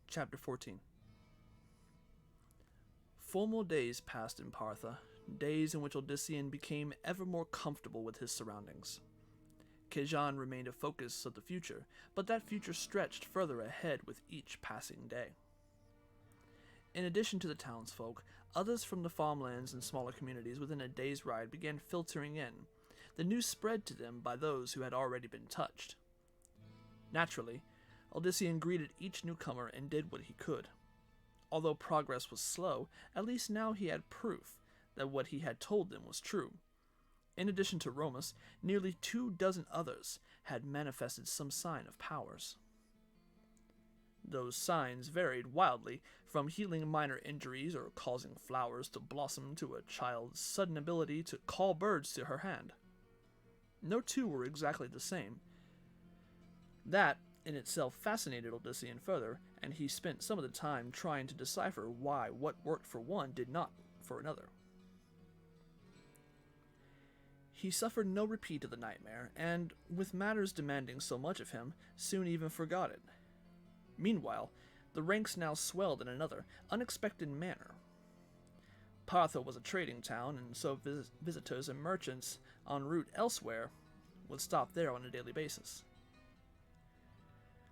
Chapter 14. 4 more days passed in Partha, days in which Odyssean became ever more comfortable with his surroundings. Kajan remained a focus of the future, but that future stretched further ahead with each passing day. In addition to the townsfolk, others from the farmlands and smaller communities within a day's ride began filtering in, the news spread to them by those who had already been touched. Naturally, Odyssean greeted each newcomer and did what he could. Although progress was slow, at least now he had proof that what he had told them was true. In addition to Romus, nearly 24 others had manifested some sign of powers. Those signs varied wildly, from healing minor injuries or causing flowers to blossom to a child's sudden ability to call birds to her hand. No two were exactly the same. That in itself fascinated Odyssean further, and he spent some of the time trying to decipher why what worked for one did not for another. He suffered no repeat of the nightmare, and, with matters demanding so much of him, soon even forgot it. Meanwhile, the ranks now swelled in another, unexpected manner. Partha was a trading town, and so visitors and merchants en route elsewhere would stop there on a daily basis.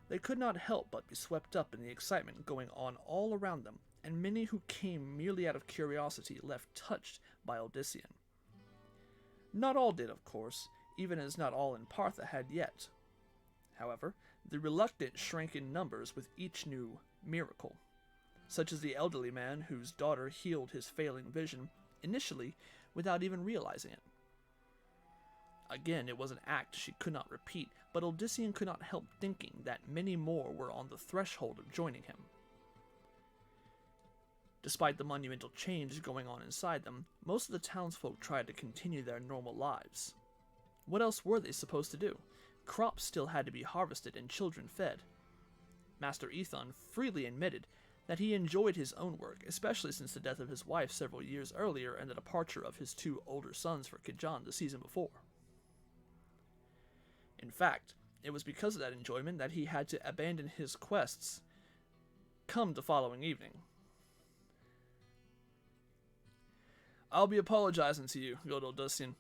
They could not help but be swept up in the excitement going on all around them, and many who came merely out of curiosity left touched by Odyssean. Not all did, of course, even as not all in Partha had yet. However, the reluctant shrank in numbers with each new miracle, such as the elderly man whose daughter healed his failing vision, initially without even realizing it. Again, it was an act she could not repeat, but Odyssean could not help thinking that many more were on the threshold of joining him. Despite the monumental change going on inside them, most of the townsfolk tried to continue their normal lives. What else were they supposed to do? Crops still had to be harvested and children fed. Master Ethon freely admitted that he enjoyed his own work, especially since the death of his wife several years earlier and the departure of his 2 older sons for Kajan the season before. In fact, it was because of that enjoyment that he had to abandon his quests come the following evening. "I'll be apologizing to you, good Odyssean,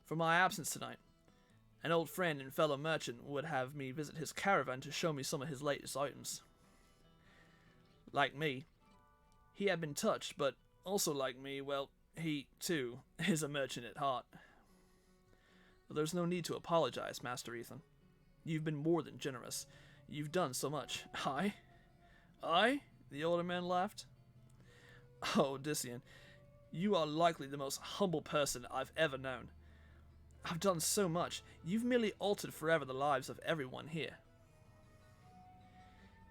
for my absence tonight. An old friend and fellow merchant would have me visit his caravan to show me some of his latest items. Like me, he had been touched, but also like me, well, he, too, is a merchant at heart. But there's no need to apologize, Master Ethan. You've been more than generous. You've done so much." "I? I?" the older man laughed. "Oh, Odyssean, you are likely the most humble person I've ever known. I've done so much. You've merely altered forever the lives of everyone here."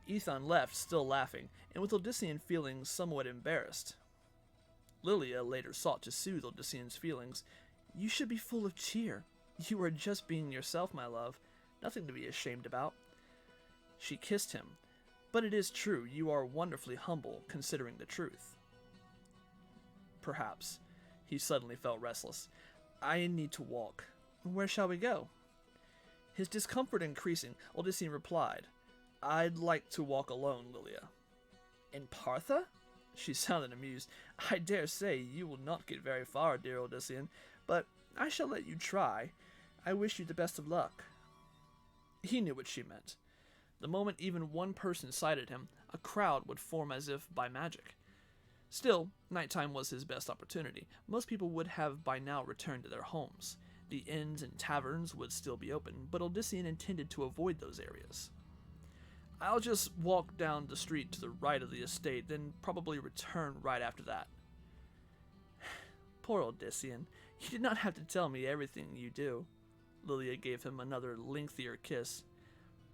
Ethan left, still laughing, and with Odyssean feeling somewhat embarrassed. Lilia later sought to soothe Odyssean's feelings. "You should be full of cheer. You are just being yourself, my love. Nothing to be ashamed about." She kissed him. "But it is true, you are wonderfully humble, considering the truth." "Perhaps." He suddenly felt restless. "I need to walk. Where shall we go?" His discomfort increasing, Odyssean replied, "I'd like to walk alone, Lilia." "In Partha?" She sounded amused. "I dare say you will not get very far, dear Odyssean, but I shall let you try. I wish you the best of luck." He knew what she meant. The moment even one person sighted him, a crowd would form as if by magic. Still, nighttime was his best opportunity. Most people would have by now returned to their homes. The inns and taverns would still be open, but Odyssean intended to avoid those areas. "I'll just walk down the street to the right of the estate, then probably return right after that." Poor Odyssean. "You did not have to tell me everything you do." Lilia gave him another lengthier kiss.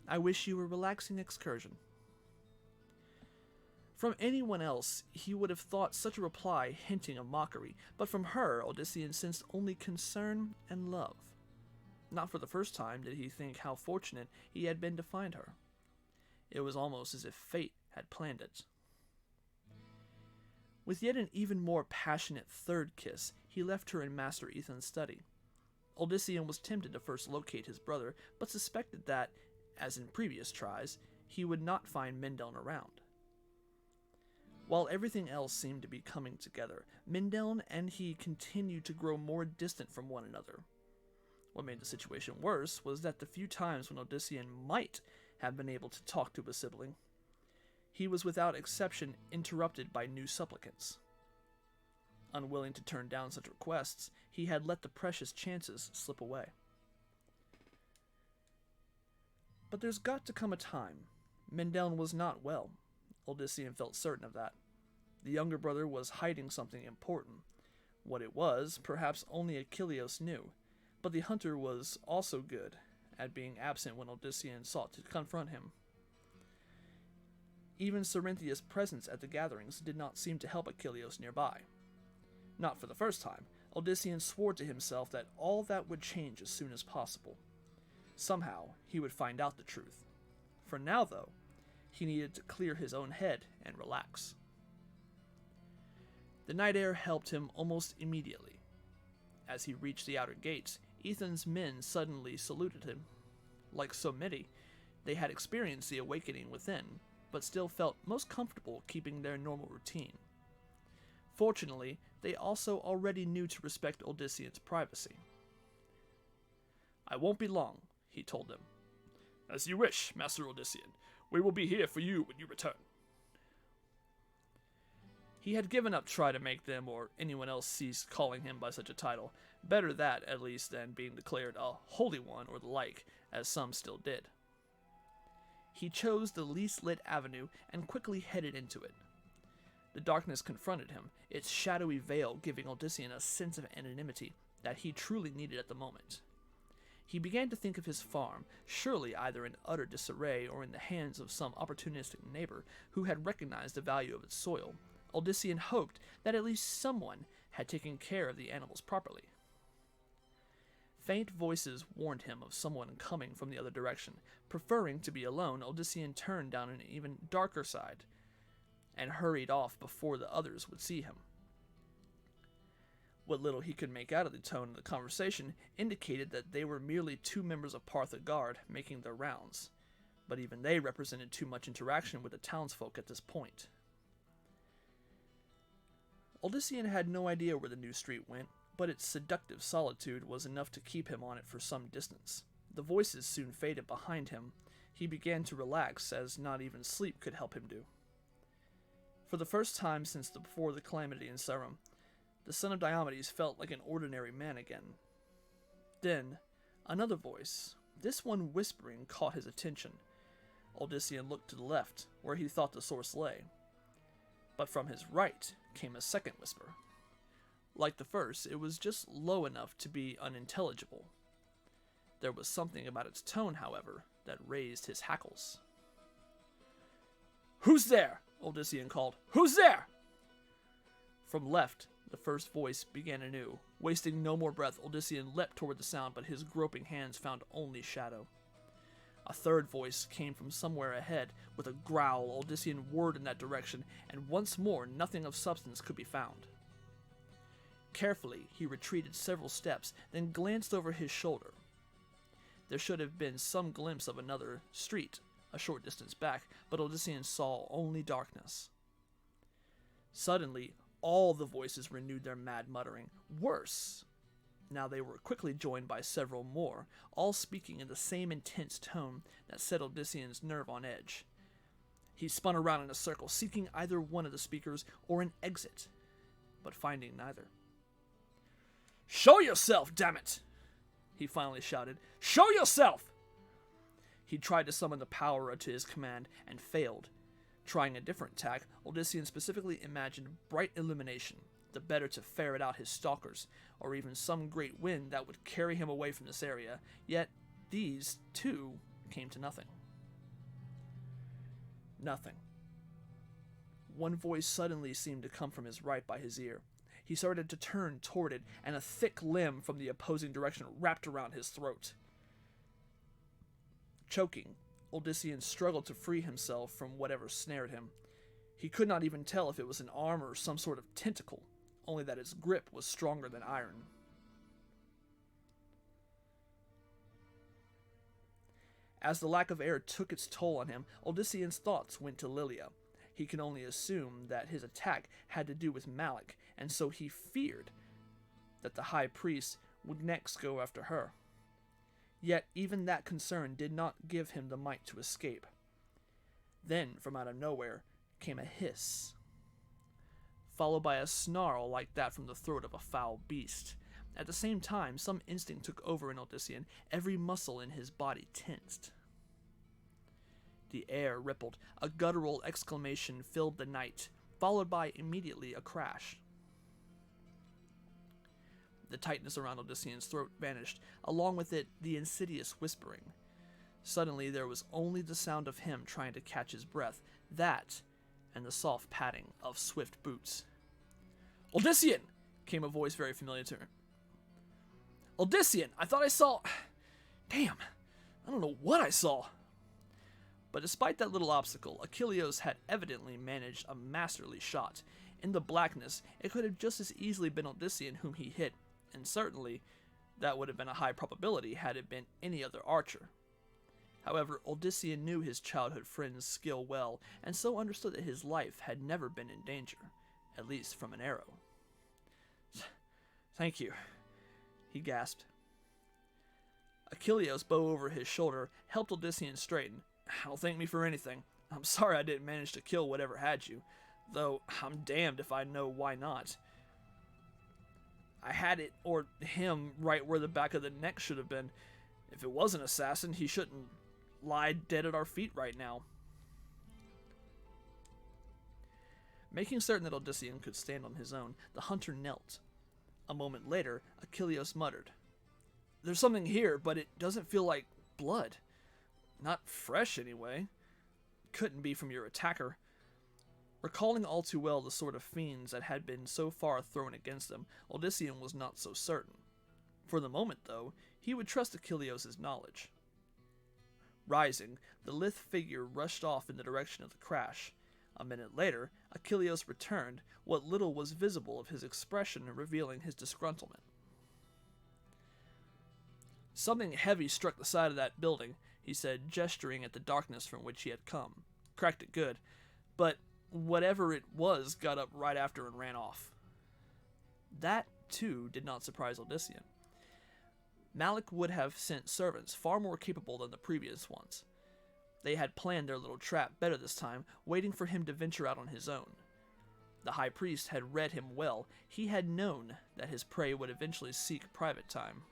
"I wish you a relaxing excursion." From anyone else, he would have thought such a reply hinting of mockery, but from her, Odyssean sensed only concern and love. Not for the first time did he think how fortunate he had been to find her. It was almost as if fate had planned it. With yet an even more passionate third kiss, he left her in Master Ethan's study. Odyssean was tempted to first locate his brother, but suspected that, as in previous tries, he would not find Mendon around. While everything else seemed to be coming together, Mindel and he continued to grow more distant from one another. What made the situation worse was that the few times when Odyssean might have been able to talk to a sibling, he was without exception interrupted by new supplicants. Unwilling to turn down such requests, he had let the precious chances slip away. But there's got to come a time. Mindel was not well. Odyssean felt certain of that. The younger brother was hiding something important. What it was, perhaps only Achilles knew, but the hunter was also good at being absent when Odyssean sought to confront him. Even Cerinthia's presence at the gatherings did not seem to help Achilles nearby. Not for the first time, Odyssean swore to himself that all that would change as soon as possible. Somehow, he would find out the truth. For now, though, he needed to clear his own head and relax. The night air helped him almost immediately. As he reached the outer gates, Ethan's men suddenly saluted him. Like so many, they had experienced the awakening within, but still felt most comfortable keeping their normal routine. Fortunately, they also already knew to respect Odyssean's privacy. "I won't be long," he told them. "As you wish, Master Odyssean. We will be here for you when you return." He had given up trying to make them or anyone else cease calling him by such a title. Better that, at least, than being declared a holy one or the like, as some still did. He chose the least lit avenue and quickly headed into it. The darkness confronted him, its shadowy veil giving Odyssean a sense of anonymity that he truly needed at the moment. He began to think of his farm, surely either in utter disarray or in the hands of some opportunistic neighbor who had recognized the value of its soil. Odyssean hoped that at least someone had taken care of the animals properly. Faint voices warned him of someone coming from the other direction. Preferring to be alone, Odyssean turned down an even darker side and hurried off before the others would see him. What little he could make out of the tone of the conversation indicated that they were merely two members of Partha Guard making their rounds, but even they represented too much interaction with the townsfolk at this point. Odyssean had no idea where the new street went, but its seductive solitude was enough to keep him on it for some distance. The voices soon faded behind him. He began to relax, as not even sleep could help him do. For the first time since before the calamity in Sarum, the son of Diomedes felt like an ordinary man again. Then, another voice, this one whispering, caught his attention. Odyssean looked to the left, where he thought the source lay. But from his right came a second whisper. Like the first, it was just low enough to be unintelligible. There was something about its tone, however, that raised his hackles. "Who's there?" Odyssean called. "Who's there?" From left, the first voice began anew. Wasting no more breath, Odyssean leapt toward the sound, but his groping hands found only shadow. A third voice came from somewhere ahead. With a growl, Odyssean whirred in that direction, and once more nothing of substance could be found. Carefully, he retreated several steps, then glanced over his shoulder. There should have been some glimpse of another street a short distance back, but Odyssean saw only darkness. Suddenly, all the voices renewed their mad muttering. Worse! Now they were quickly joined by several more, all speaking in the same intense tone that set Odyssean's nerve on edge. He spun around in a circle, seeking either one of the speakers or an exit, but finding neither. "Show yourself, damn it!" he finally shouted. "Show yourself!" He tried to summon the power to his command and failed. Trying a different tack, Odyssean specifically imagined bright illumination, the better to ferret out his stalkers, or even some great wind that would carry him away from this area, yet these, too, came to nothing. Nothing. One voice suddenly seemed to come from his right by his ear. He started to turn toward it, and a thick limb from the opposing direction wrapped around his throat. Choking, Odyssean struggled to free himself from whatever snared him. He could not even tell if it was an arm or some sort of tentacle, only that its grip was stronger than iron. As the lack of air took its toll on him, Odyssean's thoughts went to Lilia. He can only assume that his attack had to do with Malik, and so he feared that the high priest would next go after her. Yet even that concern did not give him the might to escape. Then, from out of nowhere, came a hiss, followed by a snarl like that from the throat of a foul beast. At the same time, some instinct took over in Odyssean. Every muscle in his body tensed. The air rippled. A guttural exclamation filled the night, followed by immediately a crash. The tightness around Odyssean's throat vanished, along with it the insidious whispering. Suddenly there was only the sound of him trying to catch his breath, that, and the soft padding of swift boots. "Odyssean!" came a voice very familiar to her. "Odyssean, I thought I saw... Damn, I don't know what I saw." But despite that little obstacle, Achilleos had evidently managed a masterly shot. In the blackness, it could have just as easily been Odyssean whom he hit, and certainly that would have been a high probability had it been any other archer. However, Odyssean knew his childhood friend's skill well, and so understood that his life had never been in danger, at least from an arrow. "Thank you," he gasped. Achilleos, bow over his shoulder, helped Odyssean straighten. "Don't thank me for anything. I'm sorry I didn't manage to kill whatever had you, though I'm damned if I know why not. I had it, or him, right where the back of the neck should have been. If it was an assassin, he shouldn't lie dead at our feet right now." Making certain that Odyssean could stand on his own, the hunter knelt. A moment later, Achilleos muttered, "There's something here, but it doesn't feel like blood. Not fresh, anyway. Couldn't be from your attacker." Recalling all too well the sort of fiends that had been so far thrown against them, Odyssean was not so certain. For the moment, though, he would trust Achilleos' knowledge. Rising, the lithe figure rushed off in the direction of the crash. A minute later, Achilleos returned, what little was visible of his expression revealing his disgruntlement. "Something heavy struck the side of that building," he said, gesturing at the darkness from which he had come. "Cracked it good. But whatever it was got up right after and ran off." That, too, did not surprise Odyssean. Malik would have sent servants far more capable than the previous ones. They had planned their little trap better this time, waiting for him to venture out on his own. The high priest had read him well. He had known that his prey would eventually seek private time.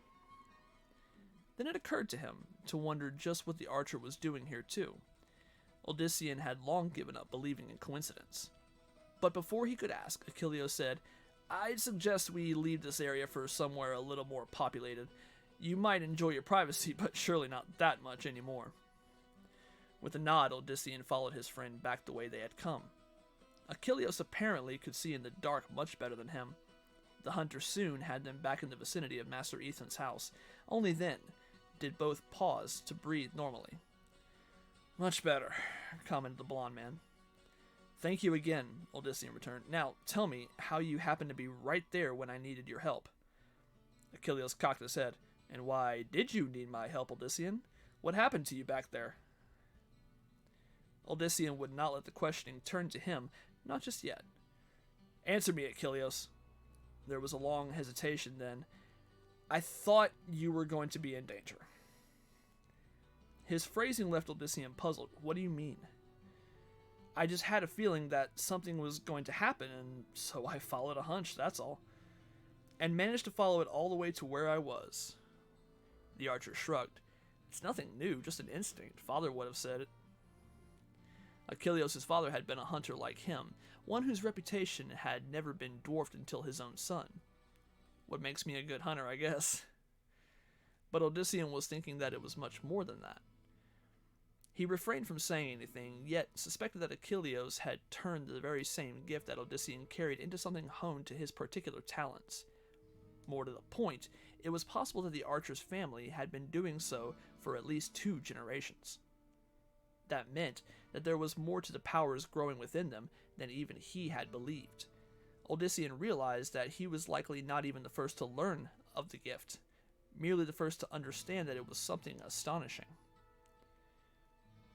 Then it occurred to him to wonder just what the archer was doing here too. Odyssean had long given up believing in coincidence. But before he could ask, Achilleos said, "I'd suggest we leave this area for somewhere a little more populated. You might enjoy your privacy, but surely not that much anymore." With a nod, Odyssean followed his friend back the way they had come. Achilleos apparently could see in the dark much better than him. The hunter soon had them back in the vicinity of Master Ethan's house. Only then did both pause to breathe normally. "Much better," commented the blond man. "Thank you again," Odyssean returned. "Now, tell me how you happened to be right there when I needed your help." Achilleos cocked his head. "And why did you need my help, Odyssean? What happened to you back there?" Odyssean would not let the questioning turn to him, not just yet. "Answer me, Achilleos." There was a long hesitation, then. "I thought you were going to be in danger." His phrasing left Odyssean puzzled. "What do you mean?" "I just had a feeling that something was going to happen, and so I followed a hunch, that's all. And managed to follow it all the way to where I was." The archer shrugged. "It's nothing new, just an instinct. Father would have said it." Achilleos' father had been a hunter like him, one whose reputation had never been dwarfed until his own son. What makes me a good hunter, I guess. But Odyssean was thinking that it was much more than that. He refrained from saying anything, yet suspected that Achilleos had turned the very same gift that Odyssean carried into something honed to his particular talents. More to the point, it was possible that the archer's family had been doing so for at least 2 generations. That meant that there was more to the powers growing within them than even he had believed. Odyssean realized that he was likely not even the first to learn of the gift, merely the first to understand that it was something astonishing.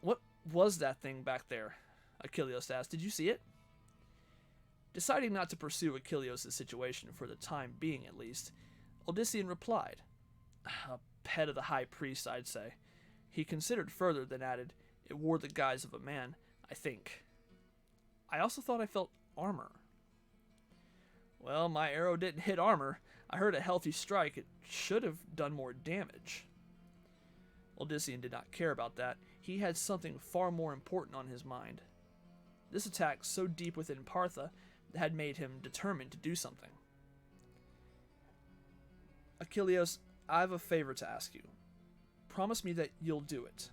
"What was that thing back there?" Achilles asked. Did you see it? Deciding not to pursue Achilles' situation for the time being at least, Odyssean replied, "A pet of the high priest, I'd say." He considered further, then added, "It wore the guise of a man, I think. I also thought I felt armor." "Well, my arrow didn't hit armor. I heard a healthy strike. It should have done more damage." Odyssean did not care about that. He had something far more important on his mind. This attack, so deep within Partha, had made him determined to do something. "Achilles, I have a favor to ask you. Promise me that you'll do it."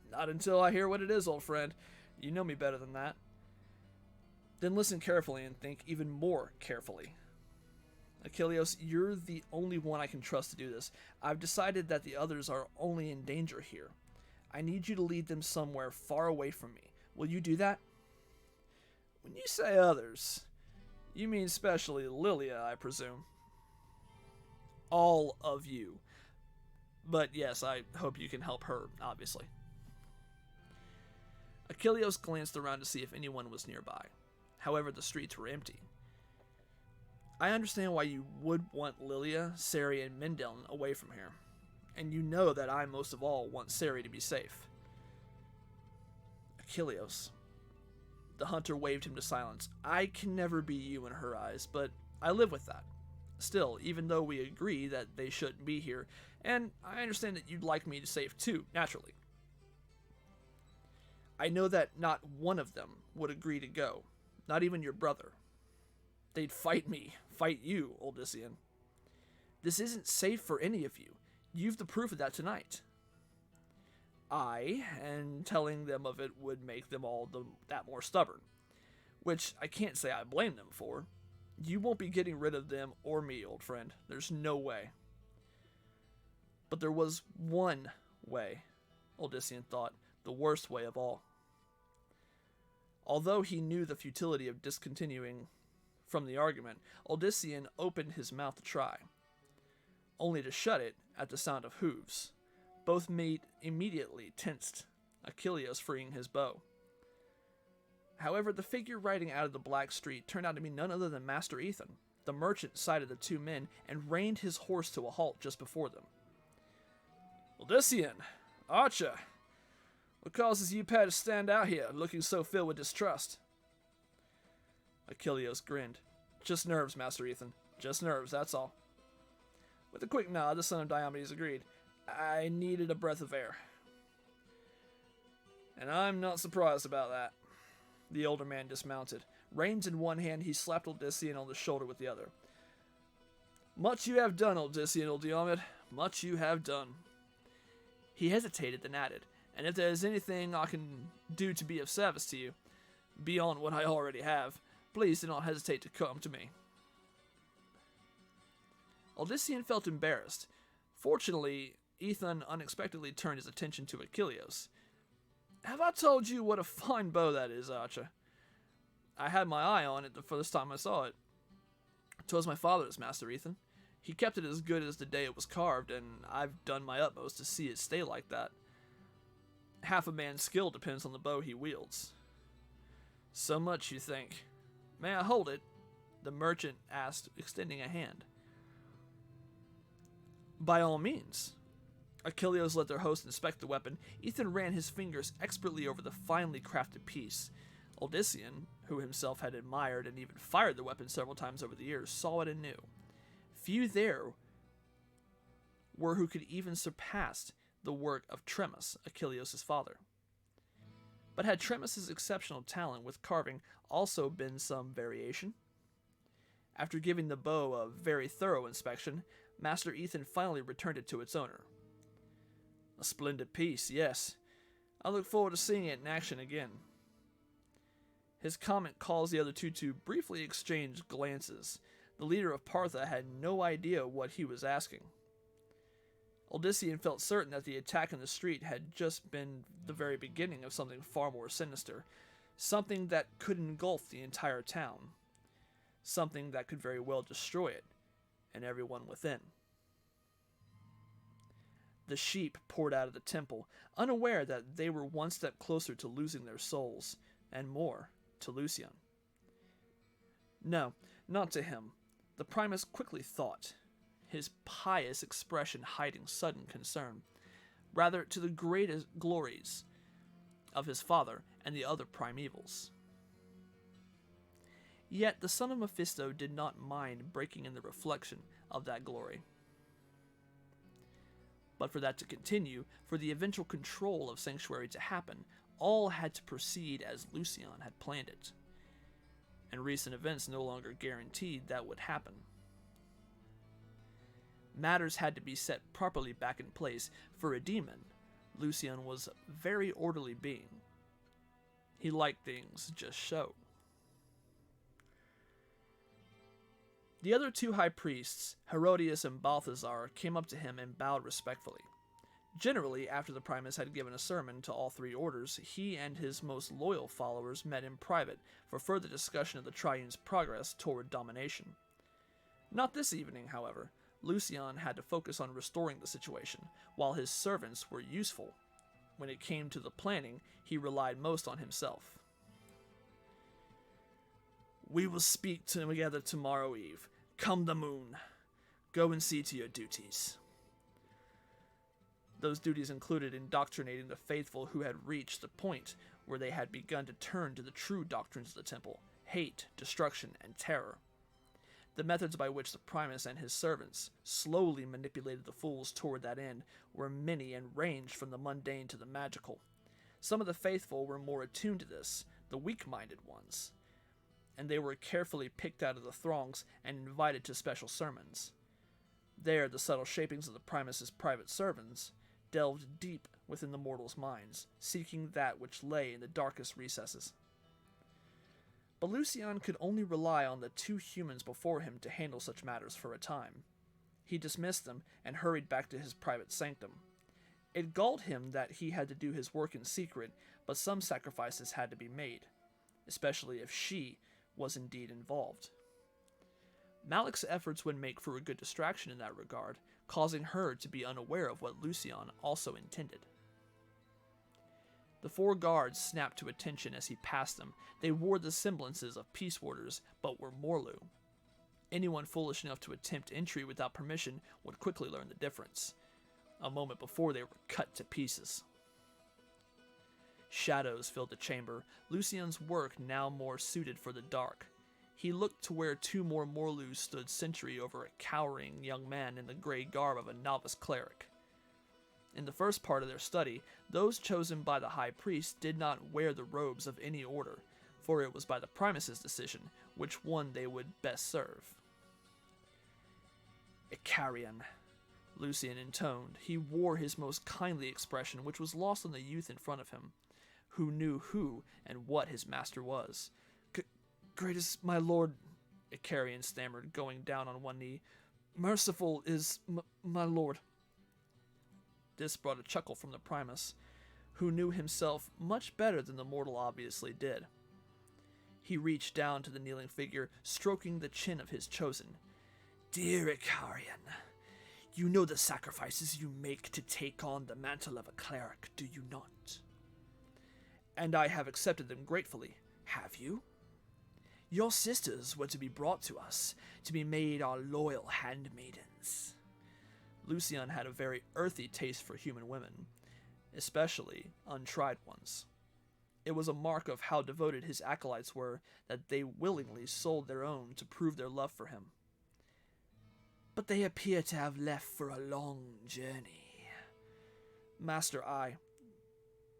"Not until I hear what it is, old friend. You know me better than that." "Then listen carefully and think even more carefully. Achilles, you're the only one I can trust to do this. I've decided that the others are only in danger here. I need you to lead them somewhere far away from me. Will you do that?" "When you say others, you mean especially Lilia, I presume." "All of you. But yes, I hope you can help her, obviously." Achilles glanced around to see if anyone was nearby. However, the streets were empty. "I understand why you would want Lilia, Sari, and Mendeln away from here. And you know that I most of all want Sari to be safe." "Achilles." The hunter waved him to silence. "I can never be you in her eyes, but I live with that. Still, even though we agree that they shouldn't be here, and I understand that you'd like me to safe too, naturally, I know that not one of them would agree to go, not even your brother. They'd fight me, fight you, Odyssean. This isn't safe for any of you. You've the proof of that tonight. And telling them of it would make them all that more stubborn, which I can't say I blame them for. You won't be getting rid of them or me, old friend. There's no way." But there was one way, Odyssean thought, the worst way of all. Although he knew the futility of discontinuing from the argument, Odyssean opened his mouth to try, only to shut it at the sound of hooves. Both made immediately tensed, Achilles freeing his bow. However, the figure riding out of the black street turned out to be none other than Master Ethan. The merchant sighted the two men and reined his horse to a halt just before them. "Odyssean, Archer, what causes you pair to stand out here, looking so filled with distrust?" Achilles grinned. "Just nerves, Master Ethan. Just nerves, that's all." With a quick nod, the son of Diomedes agreed. "I needed a breath of air." "And I'm not surprised about that." The older man dismounted. Reins in one hand, he slapped Odyssean on the shoulder with the other. "Much you have done, Odyssean, old Diomed. Much you have done." He hesitated, then added, "And if there is anything I can do to be of service to you, beyond what I already have, please do not hesitate to come to me." Odyssean felt embarrassed. Fortunately, Ethan unexpectedly turned his attention to Achilles. "Have I told you what a fine bow that is, Archer? I had my eye on it the first time I saw it. 'Twas my father's, Master Ethan. He kept it as good as the day it was carved, and I've done my utmost to see it stay like that. Half a man's skill depends on the bow he wields." "So much, you think? May I hold it?" the merchant asked, extending a hand. "By all means." Achilles let their host inspect the weapon. Ethan ran his fingers expertly over the finely crafted piece. Odyssean, who himself had admired and even fired the weapon several times over the years, saw it anew. Few there were who could even surpass the work of Tremus, Achilles' father. But had Tremus' exceptional talent with carving also been some variation? After giving the bow a very thorough inspection, Master Ethan finally returned it to its owner. "A splendid piece, yes. I look forward to seeing it in action again." His comment caused the other two to briefly exchange glances. The leader of Partha had no idea what he was asking. Odyssean felt certain that the attack in the street had just been the very beginning of something far more sinister, something that could engulf the entire town, something that could very well destroy it and everyone within. The sheep poured out of the temple, unaware that they were one step closer to losing their souls, and more, to Lucian. No, not to him. The Primus quickly thought, his pious expression hiding sudden concern, rather to the greatest glories of his father and the other primevals. Yet the son of Mephisto did not mind breaking in the reflection of that glory. But for that to continue, for the eventual control of Sanctuary to happen, all had to proceed as Lucian had planned it. And recent events no longer guaranteed that would happen. Matters had to be set properly back in place. For a demon, Lucian was a very orderly being. He liked things just so. The other two high priests, Herodias and Balthazar, came up to him and bowed respectfully. Generally, after the Primus had given a sermon to all three orders, he and his most loyal followers met in private for further discussion of the Triune's progress toward domination. Not this evening, however. Lucian had to focus on restoring the situation, while his servants were useful. When it came to the planning, he relied most on himself. "We will speak together tomorrow eve. Come the moon. Go and see to your duties." Those duties included indoctrinating the faithful who had reached the point where they had begun to turn to the true doctrines of the temple: hate, destruction, and terror. The methods by which the Primus and his servants slowly manipulated the fools toward that end were many and ranged from the mundane to the magical. Some of the faithful were more attuned to this, the weak-minded ones, and they were carefully picked out of the throngs and invited to special sermons. There, the subtle shapings of the Primus's private servants delved deep within the mortals' minds, seeking that which lay in the darkest recesses. But Lucian could only rely on the two humans before him to handle such matters for a time. He dismissed them and hurried back to his private sanctum. It galled him that he had to do his work in secret, but some sacrifices had to be made, especially if she was indeed involved. Malik's efforts would make for a good distraction in that regard, causing her to be unaware of what Lucian also intended. The four guards snapped to attention as he passed them. They wore the semblances of peace warders, but were Morlu. Anyone foolish enough to attempt entry without permission would quickly learn the difference. A moment before, they were cut to pieces. Shadows filled the chamber, Lucian's work now more suited for the dark. He looked to where two more Morlus stood sentry over a cowering young man in the gray garb of a novice cleric. In the first part of their study, those chosen by the high priest did not wear the robes of any order, for it was by the Primus's decision which one they would best serve. "Icarian," Lucian intoned. He wore his most kindly expression, which was lost on the youth in front of him, who knew who and what his master was. "Greatest my lord," Icarian stammered, going down on one knee. "Merciful is my lord." This brought a chuckle from the Primus, who knew himself much better than the mortal obviously did. He reached down to the kneeling figure, stroking the chin of his chosen. "Dear Icarian, you know the sacrifices you make to take on the mantle of a cleric, do you not? And I have accepted them gratefully, have you? Your sisters were to be brought to us, to be made our loyal handmaidens." Lucian had a very earthy taste for human women, especially untried ones. It was a mark of how devoted his acolytes were that they willingly sold their own to prove their love for him. "But they appear to have left for a long journey." Master Eye,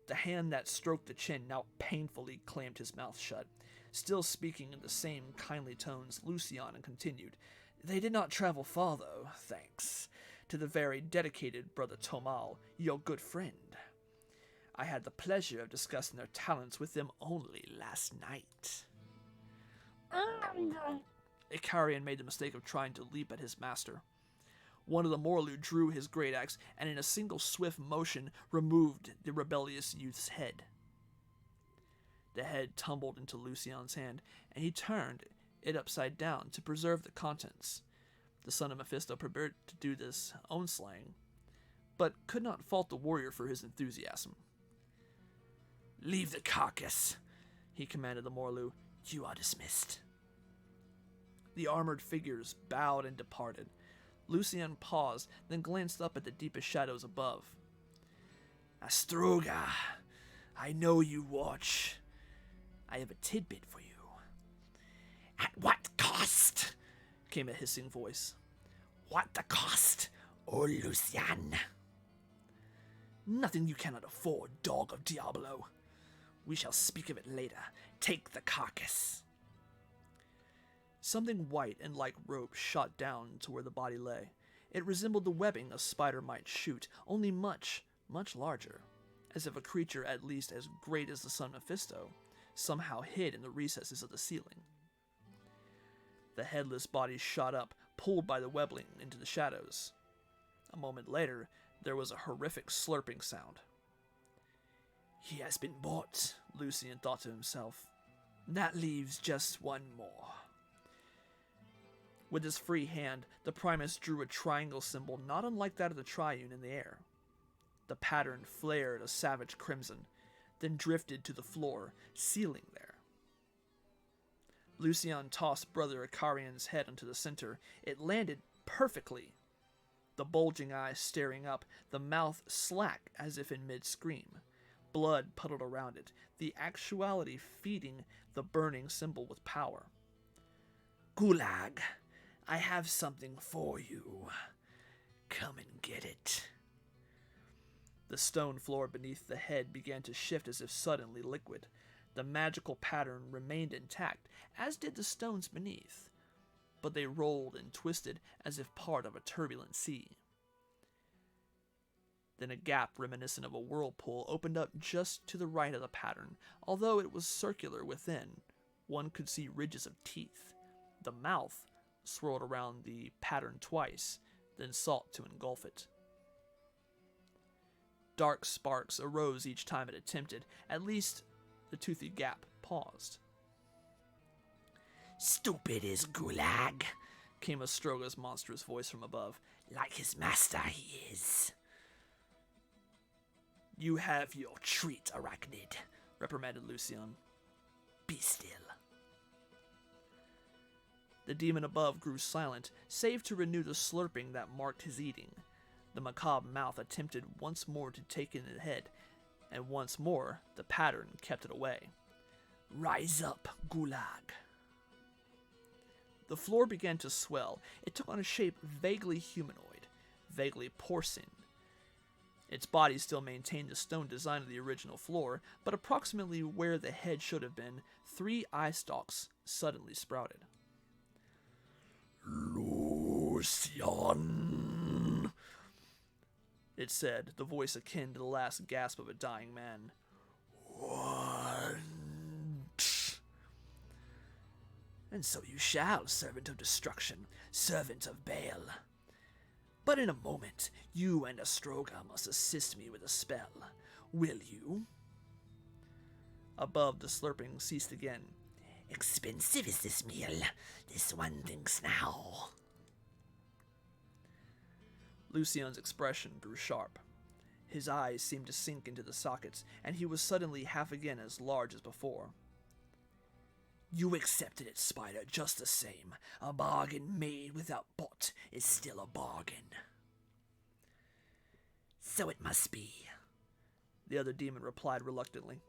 the hand that stroked the chin, now painfully clamped his mouth shut. Still speaking in the same kindly tones, Lucian continued, "They did not travel far, though, thanks to the very dedicated Brother Tomal, your good friend. I had the pleasure of discussing their talents with them only last night." Icarian made the mistake of trying to leap at his master. One of the Morlu drew his great axe, and in a single swift motion removed the rebellious youth's head. The head tumbled into Lucian's hand, and he turned it upside down to preserve the contents. The son of Mephisto prepared to do this own slaying, but could not fault the warrior for his enthusiasm. "Leave the carcass," he commanded the Morlu. "You are dismissed." The armored figures bowed and departed. Lucien paused, then glanced up at the deepest shadows above. "Astroga, I know you watch. I have a tidbit for you." "At what cost?" came a hissing voice. "What the cost, O Lucien?" "Nothing you cannot afford, dog of Diablo. We shall speak of it later. Take the carcass." Something white and like rope shot down to where the body lay. It resembled the webbing a spider might shoot, only much, much larger, as if a creature at least as great as the sun Mephisto somehow hid in the recesses of the ceiling. The headless body shot up, pulled by the webbing into the shadows. A moment later, there was a horrific slurping sound. "He has been bought," Lucien thought to himself. "That leaves just one more." With his free hand, the Primus drew a triangle symbol not unlike that of the Triune in the air. The pattern flared a savage crimson, then drifted to the floor, sealing there. Lucien tossed Brother Icarian's head into the center. It landed perfectly. The bulging eyes staring up, the mouth slack as if in mid-scream. Blood puddled around it, the actuality feeding the burning symbol with power. "Gulag, I have something for you. Come and get it." The stone floor beneath the head began to shift as if suddenly liquid. The magical pattern remained intact, as did the stones beneath, but they rolled and twisted as if part of a turbulent sea. Then a gap reminiscent of a whirlpool opened up just to the right of the pattern. Although it was circular within, one could see ridges of teeth. The mouth swirled around the pattern twice, then sought to engulf it. Dark sparks arose each time it attempted. At least the toothy gap paused. "Stupid is Gulag," came Astroga's monstrous voice from above. "Like his master he is." "You have your treat, Arachnid," reprimanded Lucien. "Be still." The demon above grew silent, save to renew the slurping that marked his eating. The macabre mouth attempted once more to take in the head, and once more the pattern kept it away. "Rise up, Gulag." The floor began to swell. It took on a shape vaguely humanoid, vaguely porcine. Its body still maintained the stone design of the original floor, but approximately where the head should have been, 3 eye stalks suddenly sprouted. "Lucien," it said, the voice akin to the last gasp of a dying man. "Want." "And so you shall, servant of destruction, servant of Baal. But in a moment, you and Astroga must assist me with a spell. Will you?" Above, the slurping ceased again. "Expensive is this meal, this one thinks now." Lucien's expression grew sharp. His eyes seemed to sink into the sockets, and he was suddenly half again as large as before. "You accepted it, Spider, just the same. A bargain made without bought is still a bargain." "So it must be," the other demon replied reluctantly.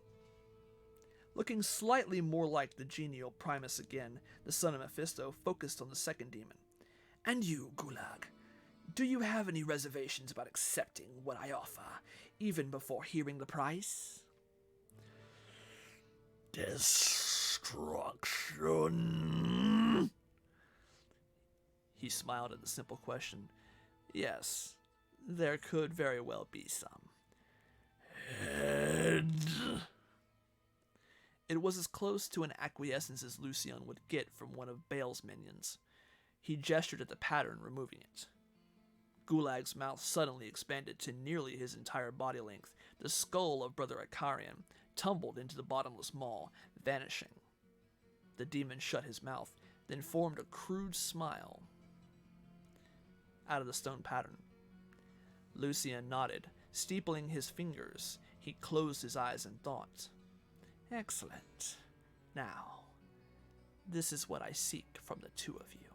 Looking slightly more like the genial Primus again, the son of Mephisto focused on the second demon. "And you, Gulag, do you have any reservations about accepting what I offer, even before hearing the price?" "Destruction." He smiled at the simple question. Yes, there could very well be some. "Head." It was as close to an acquiescence as Lucien would get from one of Baal's minions. He gestured at the pattern, removing it. Gulag's mouth suddenly expanded to nearly his entire body length. The skull of Brother Icarian tumbled into the bottomless maw, vanishing. The demon shut his mouth, then formed a crude smile out of the stone pattern. Lucien nodded. Steepling his fingers, he closed his eyes in thought. Excellent. Now, this is what I seek from the two of you.